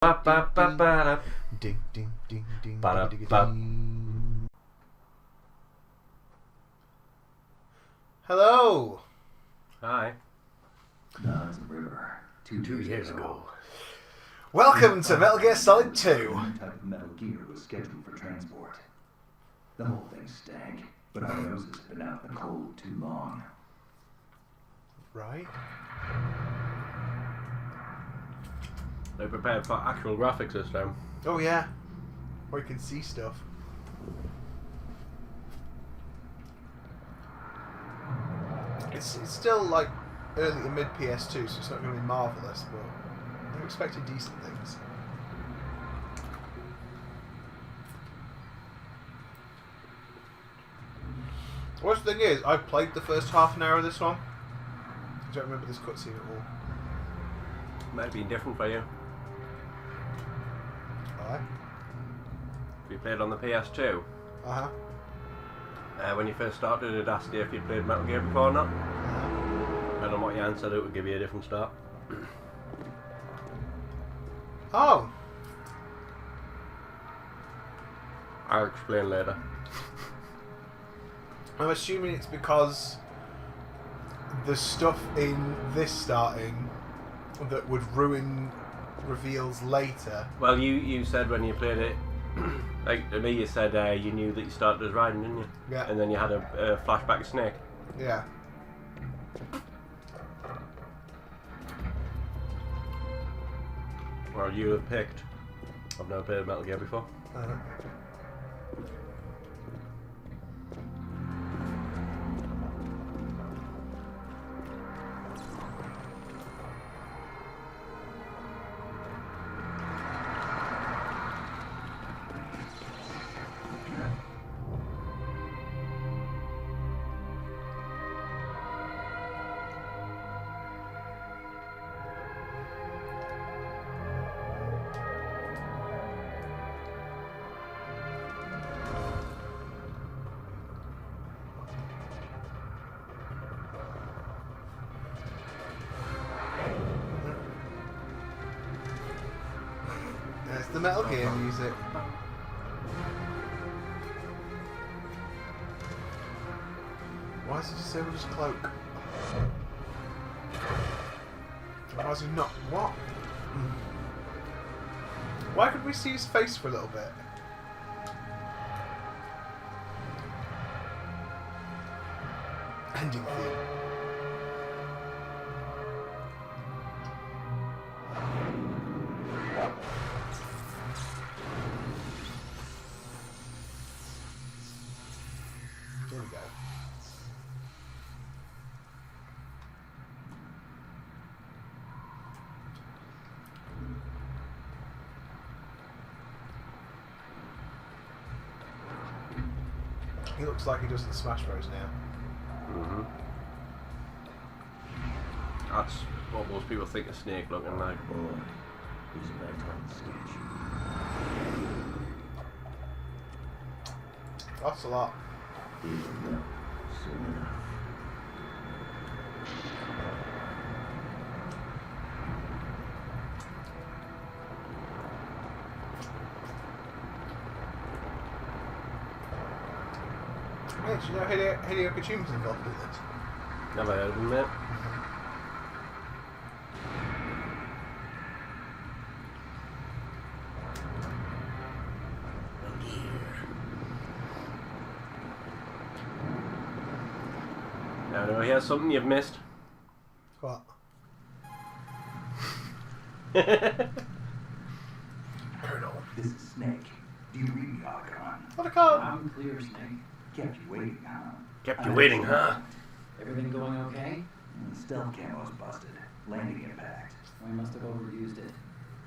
Ding ding ding ding Ba-da, ding ba. ding. Hello. Hi. Nuns River. Two years ago. Welcome to Metal Gear Solid 2. One type of Metal Gear was scheduled for transport. The whole thing stank, but our noses have been out in the cold too long. Right. They prepared for actual graphics this time. Oh yeah. Where you can see stuff. It's still like early to mid PS2, so it's not going to be marvelous, but I'm expecting decent things. Worst thing is, I've played the first half an hour of this one. I don't remember this cutscene at all. Might be different for you. Alright. If you played on the PS2, Uh-huh. when you first started, it asked you if you played Metal Gear before or not. Depending on what you answered, it would give you a different start. Oh! I'll explain later. I'm assuming it's because the stuff in this starting that would ruin reveals later. Well, you said when you played it, like to me, you said you knew that you started as Raiden, didn't you? Yeah. And then you had a flashback of Snake. Yeah. Well, you have picked. I've never played Metal Gear before. Uh-huh. There's the Metal Gear music. Why is he disabled his cloak? Why is he not? What? Why could we see his face for a little bit? Ending theme. There we go. He looks like he does in Smash Bros now. That's what most people think of Snake looking like. Boy, he's a bad time sketch. That's a lot. He's enough, soon enough. Yeah, do you know Hideo Kojima's involved with this? Never heard of him, mate. Now, here's something you've missed. What? Colonel, this is Snake. Do you read me, Archon? What a card! I'm clear, Snake. Kept you waiting, huh? Kept you waiting, huh? Everything going okay? Stealth camo's busted. Landing impact. We must have overused it.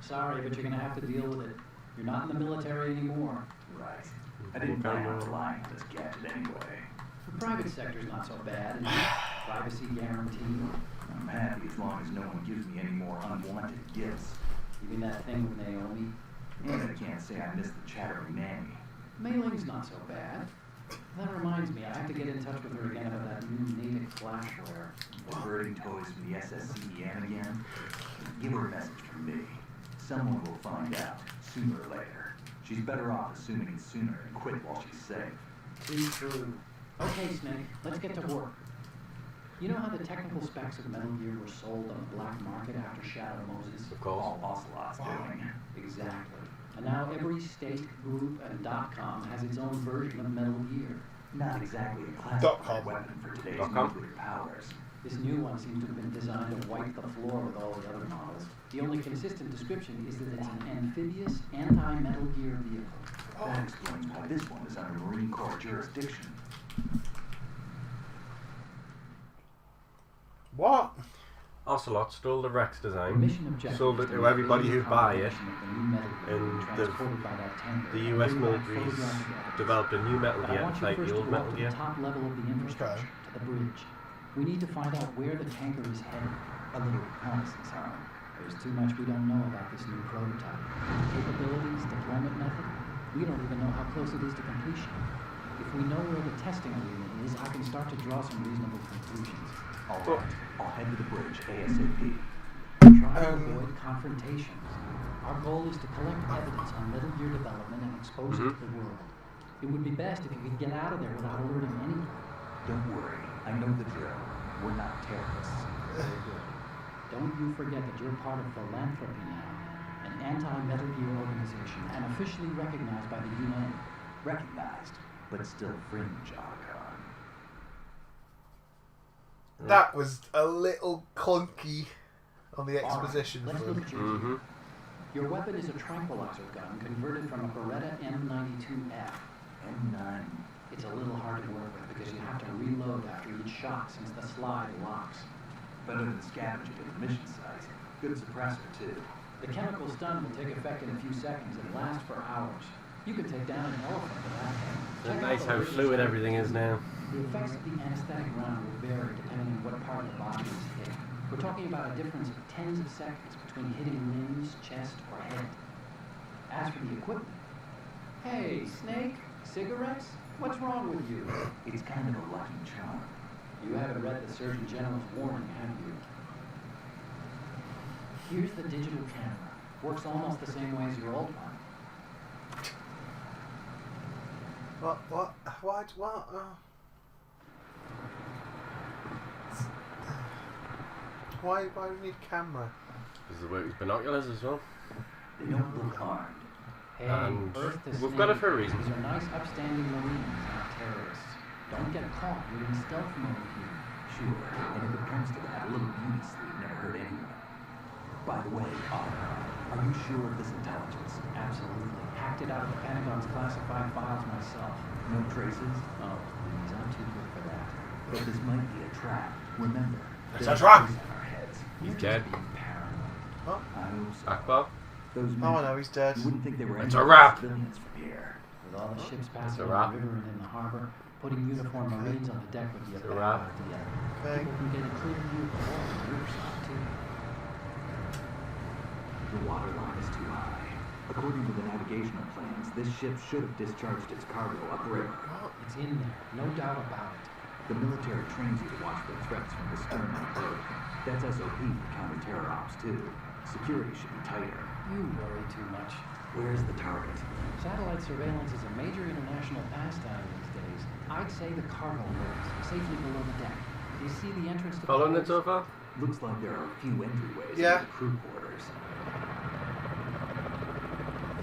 Sorry, but you're gonna have to deal with it. You're not in the military anymore. Right. I didn't plan on relying on this gadget anyway. The private sector's not so bad. Privacy guaranteed. I'm happy as long as no one gives me any more unwanted gifts. You mean that thing with Naomi? And I can't say I miss the chattering nanny. Mei Ling's not so bad. That reminds me, I have to get in touch with her again about that new Natick flashware. Diverting toys from the SSCEN again? Give her a message from me. Someone will find out, sooner or later. She's better off assuming it sooner and quit while she's safe. True. Okay, Snake, let's get to work. You know how the technical specs of Metal Gear were sold on the black market after Shadow Moses? Of course. All Ocelot's doing. Exactly. And now every state, group, and .com has its own version of Metal Gear. Not exactly a .com. classified weapon for today's .com. nuclear powers. This new one seems to have been designed to wipe the floor with all the other models. The only consistent description is that it's an amphibious, anti-Metal Gear vehicle. That explains why this one is under Marine Corps jurisdiction. What? Ocelot stole the Rex The design, mission objective sold is it to to make everybody alien who'd buy it, confirmation of the new Metal Gear and transported by that tanker the and US bring back military's photographic evidence. developed a new Metal But I Gear want you like first the to old go Metal up to Gear. the top level of the infrastructure, to the bridge. We need to find out where the tanker is headed. A little reconnaissance, huh? There's too much we don't know about this new prototype. Capabilities, deployment method. We don't even know how close it is to completion. If we know where the testing arena is, I can start to draw some reasonable conclusions. All right, I'll head to the bridge ASAP. Try to avoid confrontations. Our goal is to collect evidence on Metal Gear development and expose it to the world. It would be best if you could get out of there without alerting anyone. Don't worry, I know the drill. We're not terrorists. Very good. Don't you forget that you're part of Philanthropy now, an anti-Metal Gear organization and officially recognized by the UN. Recognized, but still fringe, Otacon. That was a little clunky on the exposition Let's for look him. at your gear. Your weapon is a tranquilizer gun converted from a Beretta M92F. M9. It's a little hard to work with because you have to reload after each shot since the slide locks. Better than scavenging at the mission site. Good suppressor, too. The chemical stun will take effect in a few seconds and last for hours. You could take down an elephant with that thing. It's Check out nice the how laser fluid sight. everything is now. The effects of the anesthetic round will vary depending on what part of the body is hit. We're talking about a difference of tens of seconds between hitting limbs, chest, or head. As for the equipment, hey, Snake, cigarettes? What's wrong with you? It's kind of a lucky charm. You haven't read the Surgeon General's warning, have you? Here's the digital camera. Works almost the same way as your old one. What? Why do we need a camera? Does it work with binoculars as well? They don't look armed. Hey, And Earth to we've got it Snake. for a reason. These are nice, upstanding Marines, not terrorists. Don't get caught. You're in stealth mode here. Sure, and if it comes to that, a little beauty sleep never hurt anyone. By the way, Otacon, are you sure of this intelligence? Absolutely. Hacked it out of the Pentagon's classified files myself. No traces? Oh, please, I'm too good for that. But this might be a trap. Remember, It's there's a trap! voice in our heads. He's You're dead. just being paranoid. I hope so. Akbar? Those men, Oh, no, he's dead. you wouldn't think they were It's any a wrap. civilians from here. With all the ships passing a on wrap. the river and in the harbor, putting uniformed Marines on the deck would be a It's a bad wrap. idea. Okay. People can get a clear view of the wall on the riverside, too. The water line is too high. According to the navigational plans, this ship should have discharged its cargo upriver. It's in there, no doubt about it. The military trains you to watch for threats from the stern and boat. That's SOP for counter-terror ops, too. Security should be tighter. You worry too much. Where's the target? Satellite surveillance is a major international pastime these days. I'd say the cargo holds, safely below the deck. Do you see the entrance to the Following it holds? so far? Looks like there are a few entryways Yeah. into the crew quarters.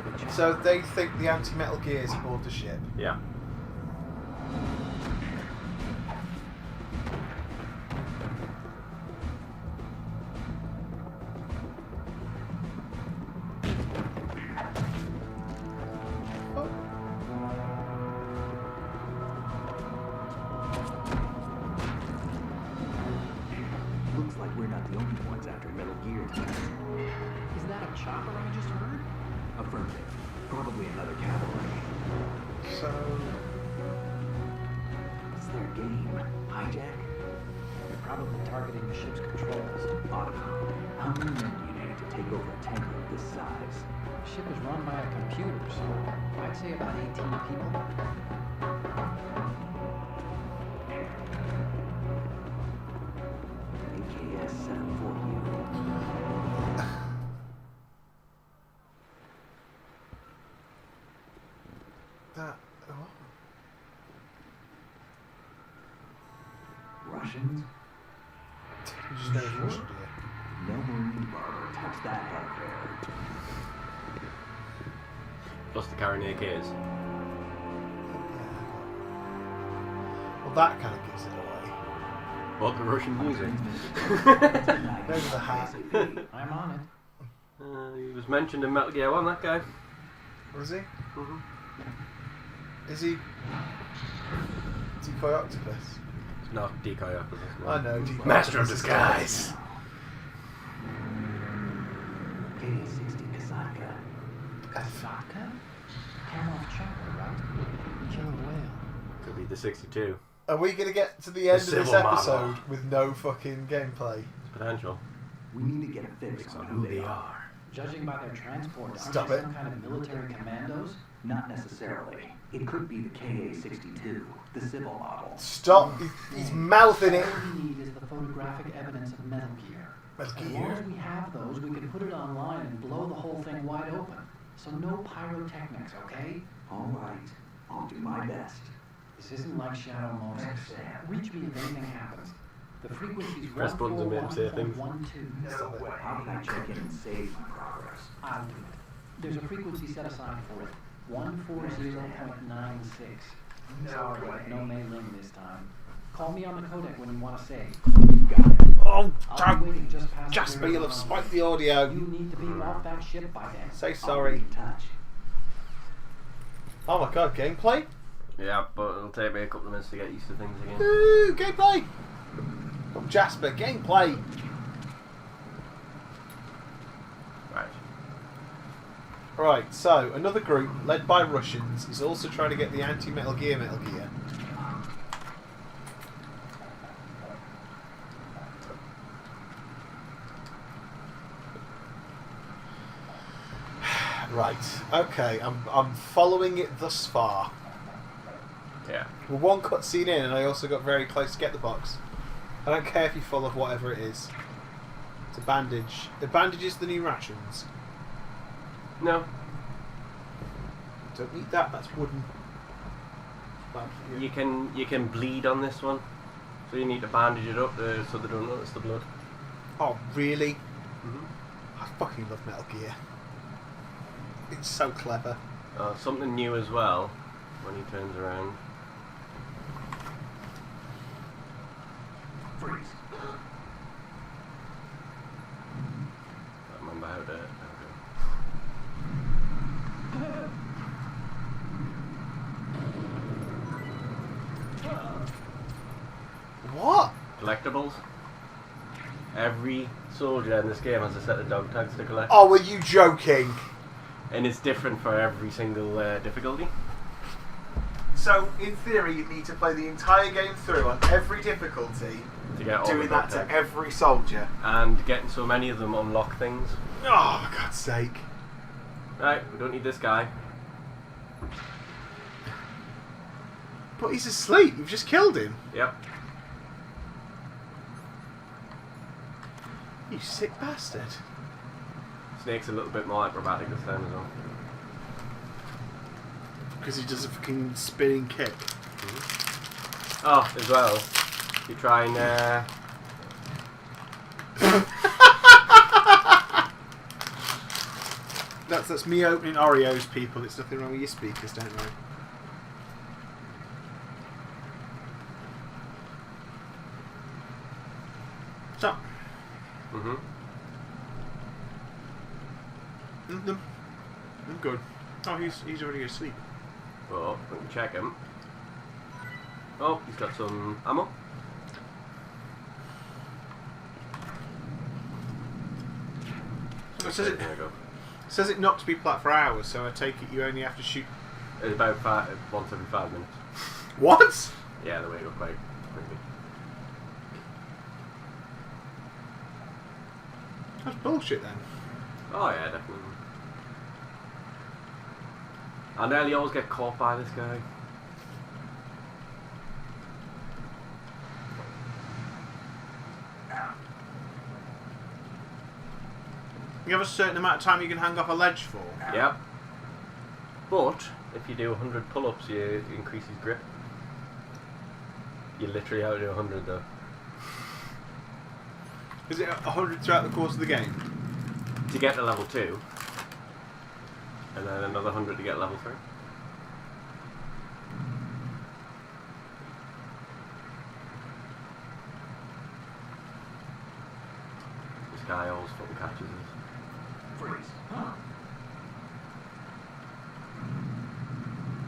Good job. So they think the anti-metal gear is aboard the ship. Yeah. Looks like we're not the only ones after Metal Gear tonight. Is that a chopper I just heard? Affirmative. Probably another cavalry. So What's their game? Hijack? They're probably targeting the ship's controls. Otacon, how many men do you need to take over a tanker of this size? The ship is run by a computer, so I'd say about 18 people. AKS-74U. that. Oh. Russians? You just know it's Russian, do you? No Marine barber touched that head there. Plus the Carinae is. Well, that kind of gives it away. What, the Russian music? There's the hat. I'm on it. He was mentioned in Metal Gear 1, that guy. Was he? Mm-hmm. Is he Decoy Octopus? It's not Decoy Octopus. No. I know. Decoy Master of Octopus is Disguise. K-60 Kasatka. Kasaka? Came off chopper, right? Killer whale. Could be the 62. Are we going to get to the end of this civil model. episode with no fucking gameplay? It's potential. We need to get a fix on who they are. Judging by their transport, aren't Stop they it. some kind of military commandos? Not necessarily. It could be the KA-62, the civil model. Stop. He's mouthing it. All we need is the photographic evidence of Metal Gear. Metal As long Gear. as we have those, we can put it online and blow the whole thing wide open. So no pyrotechnics, okay? All right. I'll do my best. This isn't like Shadow Moses. Reach me if anything happens. The frequency's Press buttons and make him say things. 141.12. How can I check in and save my progress? I'll do it. There's a frequency set aside for it. 140.96. Sorry, no mailing this time. Call me on the codec when you want to say. Got it. Oh, I'll be waiting just past Jasper, the you'll have spiked the audio. You need to be off that ship by then. Say I'll sorry. be in touch. Oh my god, gameplay? Yeah, but it'll take me a couple of minutes to get used to things again. Ooh, gameplay! From Jasper, gameplay! Right. Right, so another group led by Russians is also trying to get the anti-Metal Gear Metal Gear. Right, okay, I'm following it thus far. Yeah. We're one cutscene in and I also got very close to get the box. I don't care if you're full of whatever it is. It's a bandage. The bandage is the new rations. No. Don't need that, that's wooden. Bad for you. You can bleed on this one. So you need to bandage it up so they don't notice the blood. Oh, really? Mm-hmm. I fucking love Metal Gear. It's so clever. Something new as well when he turns around. Freeze. I remember how to. What? Collectibles. Every soldier in this game has a set of dog tags to collect. Oh, were you joking? And it's different for every single difficulty. So, in theory, you need to play the entire game through on every difficulty, To get all the doing that dog to tags. every soldier. And getting so many of them unlock things. Oh, for God's sake. Right, we don't need this guy. But he's asleep, you've just killed him. Yep. You sick bastard. Snake's a little bit more acrobatic this time as well. Because he does a fucking spinning kick. Oh, as well, you try and That's me opening Oreos, people. It's nothing wrong with your speakers, don't worry. So, I'm good. Oh, he's already asleep. Well, we can check him. Oh, he's got some ammo. It says it, There we go. says it not to be plat for hours, so I take it you only have to shoot. It's about once every 5 minutes. What? Yeah, the way go quite quickly. That's bullshit then. Oh yeah, definitely. I nearly always get caught by this guy. You have a certain amount of time you can hang off a ledge for. Yep. But if you do 100 pull-ups, you increase his grip. You literally have to do 100 though. Is it 100 throughout the course of the game? To get to level 2. And then another 100 to get level 3. This guy always fucking catches us. Freeze. Huh?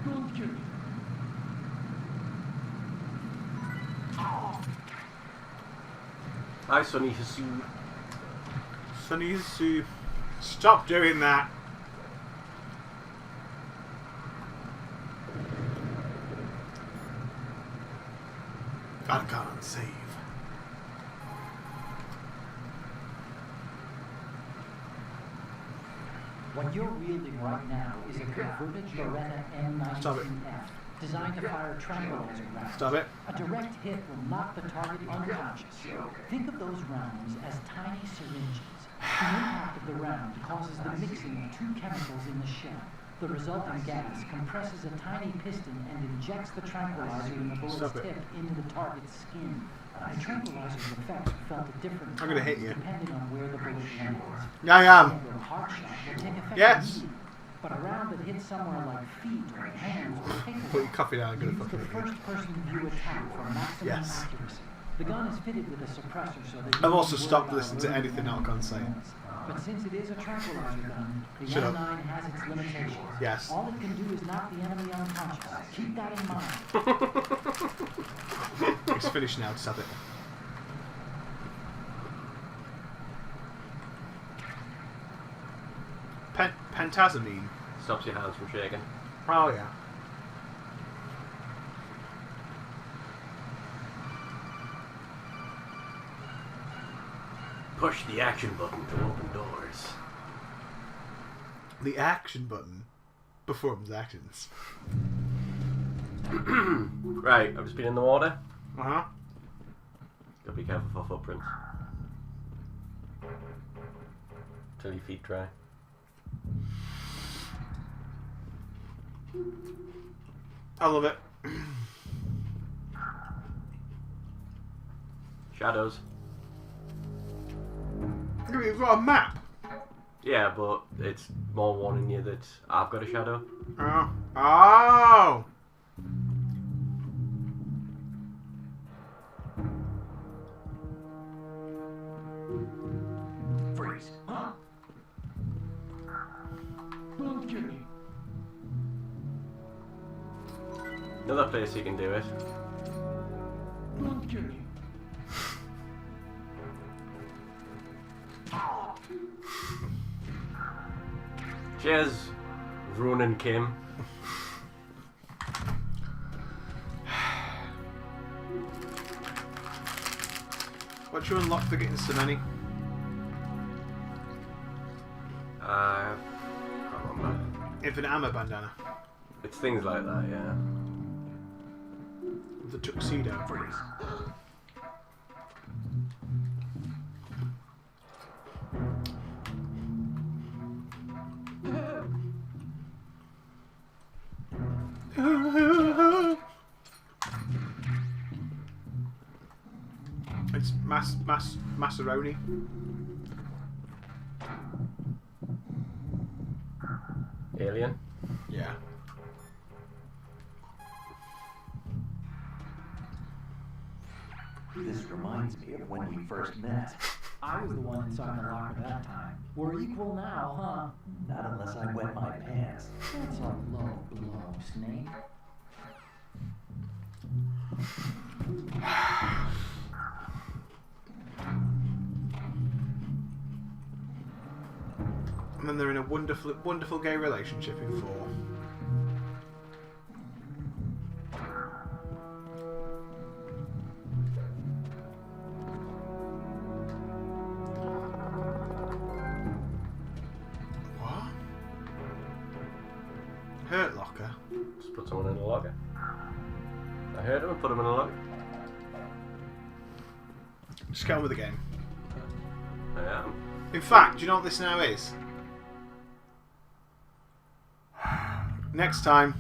Don't kill me. Hi, Sonny Hasu. Sonny Sue, stop doing that. I can't save. What you're wielding right now is a converted Beretta Stop it. M19F, designed to fire tranquilizer rounds. Stop it. A direct hit will knock the target unconscious. Think of those rounds as tiny syringes. The impact of the round causes the mixing of two chemicals in the shell. The resulting gas compresses a tiny piston and injects the tranquilizer in the bullet's Stop it. tip into the target's skin. The tranquilizer's effect felt at different I'm gonna hit times you. depending on where the bullet lands. Yeah, I am. A hard shot will take effect Yes. immediately, but a round that hits somewhere like feet or hands will take a Put your while. coffee down. I'm gonna Use fucking the hit you. first-person view attack for maximum Yes. accuracy. The gun is fitted with a suppressor so that you I've also don't worry stopped about listening to loading anything the Alcon say. bullets. But since it is a tranquilizer gun, the Shut up. M9 has its limitations. Yes. All it can do is knock the enemy unconscious. Keep that in mind. It's finished now. Stop it. Pentazamine. Stops your hands from shaking. Oh yeah. Push the action button to open doors. The action button performs actions. Right, I've just been in the water. Uh-huh. Gotta be careful for footprints. Till your feet dry. I love it. Shadows. You've got a map. Yeah, but it's more warning you that I've got a shadow. Oh. Oh. Freeze. Huh? Don't kill me. Another place you can do it. Don't kill me. Cheers, Ronan Kim. What you unlock for getting so many? Can't remember. Infinite ammo bandana. It's things like that, yeah. The tuxedo. Freeze. It's Macaroni. Alien. Yeah. This reminds me of when we first met. I was the one inside the locker that time. We're equal now, huh? Not unless I wet my pants. That's a low blow, Snake. And then they're in a wonderful, wonderful gay relationship in 4. What? Hurt Locker? Just put someone in a locker. I heard him and put him in a locker. Just get on with the game. I am. In fact, do you know what this now is? Next time.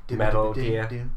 Metal Gear.